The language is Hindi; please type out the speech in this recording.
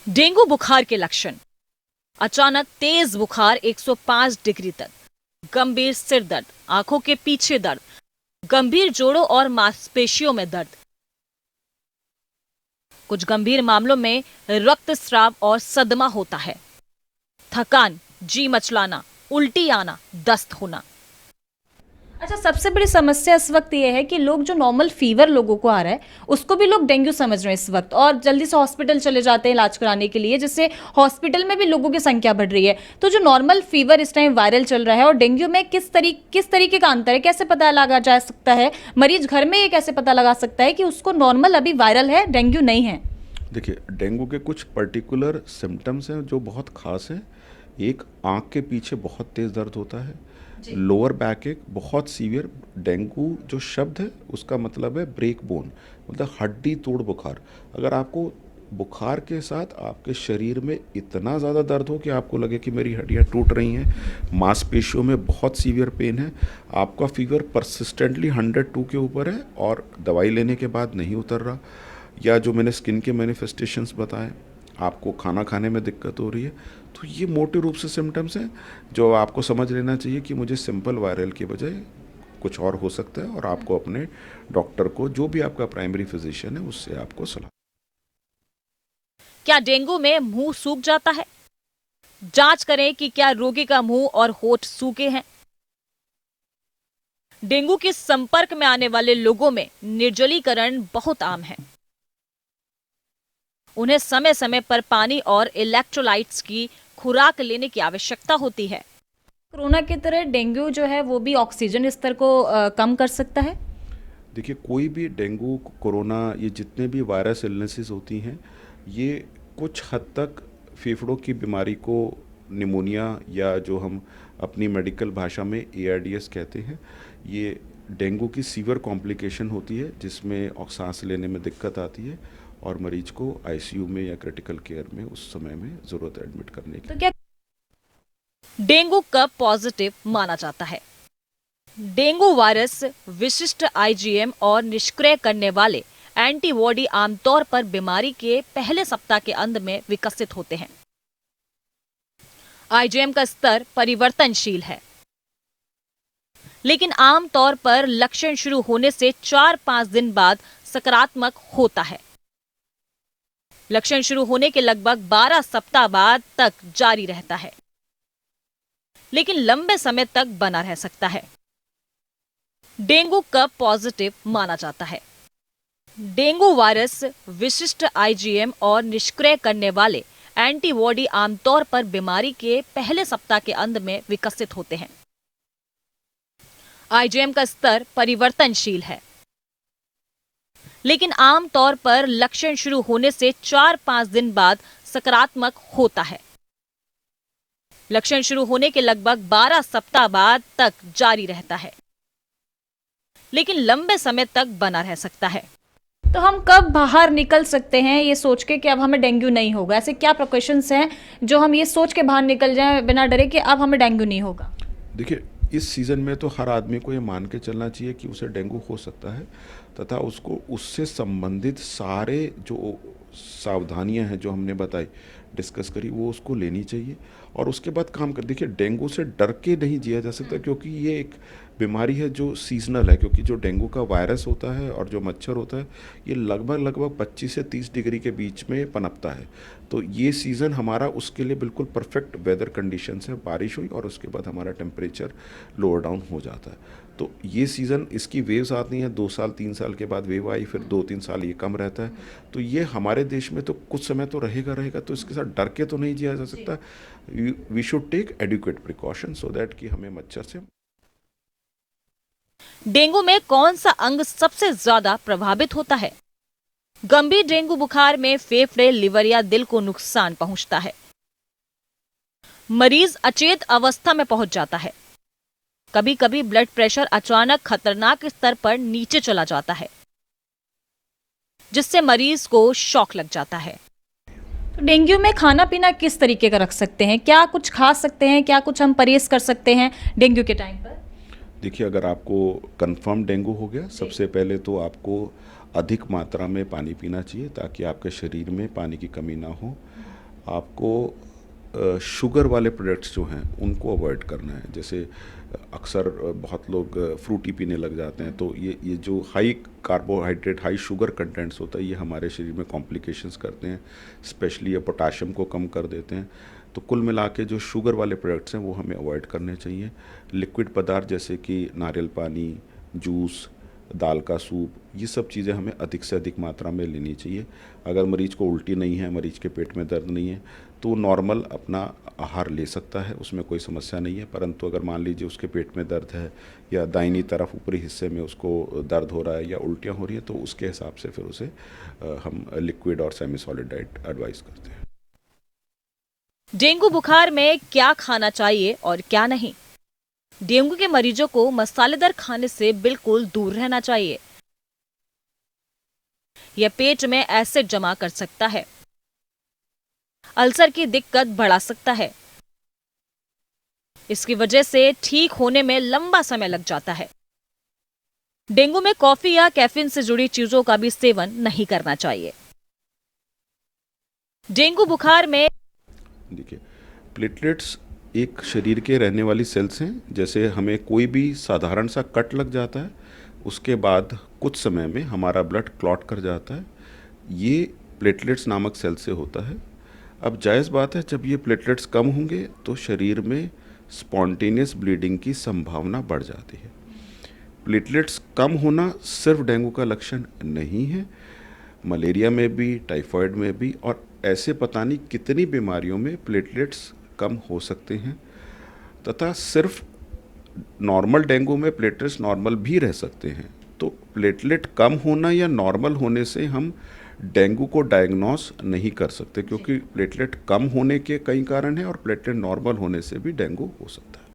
डेंगू बुखार के लक्षण। अचानक तेज बुखार 105 डिग्री तक, गंभीर सिर दर्द, आंखों के पीछे दर्द, गंभीर जोड़ों और मांसपेशियों में दर्द। कुछ गंभीर मामलों में रक्तस्राव और सदमा होता है। थकान, जी मचलाना, उल्टी आना, दस्त होना। अच्छा, सबसे बड़ी समस्या इस वक्त ये है कि लोग जो नॉर्मल फीवर लोगों को आ रहा है उसको भी लोग डेंगू समझ रहे हैं इस वक्त, और जल्दी से हॉस्पिटल चले जाते हैं इलाज कराने के लिए, जिससे हॉस्पिटल में भी लोगों की संख्या बढ़ रही है। तो जो नॉर्मल फीवर इस टाइम वायरल चल रहा है और डेंगू में किस तरीके का अंतर है, कैसे पता लगा जा सकता है? मरीज घर में ये कैसे पता लगा सकता है कि उसको नॉर्मल अभी वायरल है, डेंगू नहीं है? देखिए, डेंगू के कुछ पर्टिकुलर सिम्टम्स हैं जो बहुत ख़ास हैं। एक, आँख के पीछे बहुत तेज़ दर्द होता है। लोअर बैक एक बहुत सीवियर। डेंगू जो शब्द है उसका मतलब है ब्रेक बोन, मतलब हड्डी तोड़ बुखार। अगर आपको बुखार के साथ आपके शरीर में इतना ज़्यादा दर्द हो कि आपको लगे कि मेरी हड्डियाँ टूट रही हैं, मांसपेशियों में बहुत सीवियर पेन है, आपका फीवर परसिस्टेंटली 102 के ऊपर है और दवाई लेने के बाद नहीं उतर रहा, या जो मैंने स्किन के मैनिफेस्टेशंस बताए, आपको खाना खाने में दिक्कत हो रही है, तो ये मोटे रूप से सिम्टम्स हैं जो आपको समझ लेना चाहिए कि मुझे सिंपल वायरल के बजाय कुछ और हो सकता है, और आपको अपने डॉक्टर को, जो भी आपका प्राइमरी फिजिशियन है, उससे आपको सलाह। क्या डेंगू में मुंह सूख जाता है? जांच करें कि क्या रोगी का मुंह और होठ सूखे हैं। डेंगू के संपर्क में आने वाले लोगों में निर्जलीकरण बहुत आम है। उन्हें समय समय पर पानी और इलेक्ट्रोलाइट्स की खुराक लेने की आवश्यकता होती है। कोरोना की तरह डेंगू जो है वो भी ऑक्सीजन स्तर को कम कर सकता है? देखिए, कोई भी डेंगू, कोरोना, ये जितने भी वायरस इलनेसेस होती हैं, ये कुछ हद तक फेफड़ों की बीमारी को, निमोनिया, या जो हम अपनी मेडिकल भाषा में ARDS कहते हैं, ये डेंगू की सीवियर कॉम्प्लिकेशन होती है जिसमें सांस लेने में दिक्कत आती है और मरीज को ICU में या क्रिटिकल केयर में उस समय में ज़रूरत है एडमिट करने की। तो क्या डेंगू कब पॉजिटिव माना जाता है? डेंगू वायरस विशिष्ट IgM और निष्क्रिय करने वाले एंटीबॉडी आमतौर पर बीमारी के पहले सप्ताह के अंत में विकसित होते हैं। IgM का स्तर परिवर्तनशील है, लेकिन आमतौर पर लक्षण शुरू होने से 4-5 दिन बाद सकारात्मक होता है। लक्षण शुरू होने के लगभग 12 सप्ताह बाद तक जारी रहता है, लेकिन लंबे समय तक बना रह सकता है। डेंगू कब पॉजिटिव माना जाता है? डेंगू वायरस विशिष्ट IgM और निष्क्रिय करने वाले एंटीबॉडी आमतौर पर बीमारी के पहले सप्ताह के अंत में विकसित होते हैं। IgM का स्तर परिवर्तनशील है, लेकिन आमतौर पर लक्षण शुरू होने से 4-5 दिन बाद सकारात्मक होता है। लक्षण शुरू होने के लगभग 12 सप्ताह बाद तक जारी रहता है, लेकिन लंबे समय तक बना रह सकता है। तो हम कब बाहर निकल सकते हैं ये सोच के कि अब हमें डेंगू नहीं होगा? ऐसे क्या प्रिकॉशंस हैं जो हम ये सोच के बाहर निकल जाएं बिना डरे कि अब हमें डेंगू नहीं होगा? देखिए, इस सीज़न में तो हर आदमी को ये मान के चलना चाहिए कि उसे डेंगू हो सकता है, तथा उसको उससे संबंधित सारे जो सावधानियां हैं जो हमने बताई, डिस्कस करी, वो उसको लेनी चाहिए और उसके बाद काम कर। देखिए, डेंगू से डर के नहीं जिया जा सकता, क्योंकि ये एक बीमारी है जो सीजनल है, क्योंकि जो डेंगू का वायरस होता है और जो मच्छर होता है, ये लगभग 25 से 30 डिग्री के बीच में पनपता है। तो ये सीज़न हमारा उसके लिए बिल्कुल परफेक्ट वेदर कंडीशंस है। बारिश हुई और उसके बाद हमारा टेम्परेचर लोअर डाउन हो जाता है। तो ये सीज़न, इसकी वेव्स आती हैं 2 साल 3 साल के बाद वेव आई, फिर 2-3 साल ये कम रहता है। तो ये हमारे देश में तो कुछ समय तो रहेगा, तो इसके साथ डर के तो नहीं जिया जा सकता। We should take adequate precaution so that कि हमें मच्छर से। डेंगू में कौन सा अंग सबसे ज्यादा प्रभावित होता है? गंभीर डेंगू बुखार में फेफड़े, लिवर या दिल को नुकसान पहुंचता है। मरीज अचेत अवस्था में पहुंच जाता है। कभी कभी ब्लड प्रेशर अचानक खतरनाक स्तर पर नीचे चला जाता है, जिससे मरीज को शॉक लग जाता है। तो डेंगू में खाना पीना किस तरीके का रख सकते हैं? क्या कुछ खा सकते हैं? क्या कुछ हम परहेज कर सकते हैं डेंगू के टाइम पर? देखिए, अगर आपको कंफर्म डेंगू हो गया, सबसे पहले तो आपको अधिक मात्रा में पानी पीना चाहिए ताकि आपके शरीर में पानी की कमी ना हो। आपको शुगर वाले प्रोडक्ट्स जो हैं उनको अवॉइड करना है। जैसे अक्सर बहुत लोग फ्रूटी पीने लग जाते हैं, तो ये जो high carbohydrate high sugar contents होता है ये हमारे शरीर में कॉम्प्लिकेशंस करते हैं, स्पेशली ये पोटाशियम को कम कर देते हैं। तो कुल मिला के जो शुगर वाले प्रोडक्ट्स हैं वो हमें अवॉइड करने चाहिए। लिक्विड पदार्थ जैसे कि नारियल पानी, जूस, दाल का सूप, ये सब चीज़ें हमें अधिक से अधिक मात्रा में लेनी चाहिए। अगर मरीज़ को उल्टी नहीं है, मरीज़ के पेट में दर्द नहीं है, तो नॉर्मल अपना आहार ले सकता है, उसमें कोई समस्या नहीं है। परंतु अगर मान लीजिए उसके पेट में दर्द है या दाहिनी तरफ ऊपरी हिस्से में उसको दर्द हो रहा है या उल्टियाँ हो रही है, तो उसके हिसाब से फिर उसे हम लिक्विड और सेमी सॉलिड डाइट एडवाइस करते हैं। डेंगू बुखार में क्या खाना चाहिए और क्या नहीं? डेंगू के मरीजों को मसालेदार खाने से बिल्कुल दूर रहना चाहिए। यह पेट में एसिड जमा कर सकता है, अल्सर की दिक्कत बढ़ा सकता है। इसकी वजह से ठीक होने में लंबा समय लग जाता है। डेंगू में कॉफी या कैफीन से जुड़ी चीजों का भी सेवन नहीं करना चाहिए। डेंगू बुखार में देखिए, प्लेटलेट्स एक शरीर के रहने वाली सेल्स हैं। जैसे हमें कोई भी साधारण सा कट लग जाता है, उसके बाद कुछ समय में हमारा ब्लड क्लॉट कर जाता है, ये प्लेटलेट्स नामक सेल से होता है। अब जायज़ बात है, जब ये प्लेटलेट्स कम होंगे तो शरीर में स्पॉन्टेनियस ब्लीडिंग की संभावना बढ़ जाती है। प्लेटलेट्स कम होना सिर्फ डेंगू का लक्षण नहीं है, मलेरिया में भी, टाइफाइड में भी, और ऐसे पता नहीं कितनी बीमारियों में प्लेटलेट्स कम हो सकते हैं। तथा सिर्फ नॉर्मल डेंगू में प्लेटलेट्स नॉर्मल भी रह सकते हैं। तो प्लेटलेट कम होना या नॉर्मल होने से हम डेंगू को डायग्नोस नहीं कर सकते, क्योंकि प्लेटलेट कम होने के कई कारण हैं और प्लेटलेट नॉर्मल होने से भी डेंगू हो सकता है।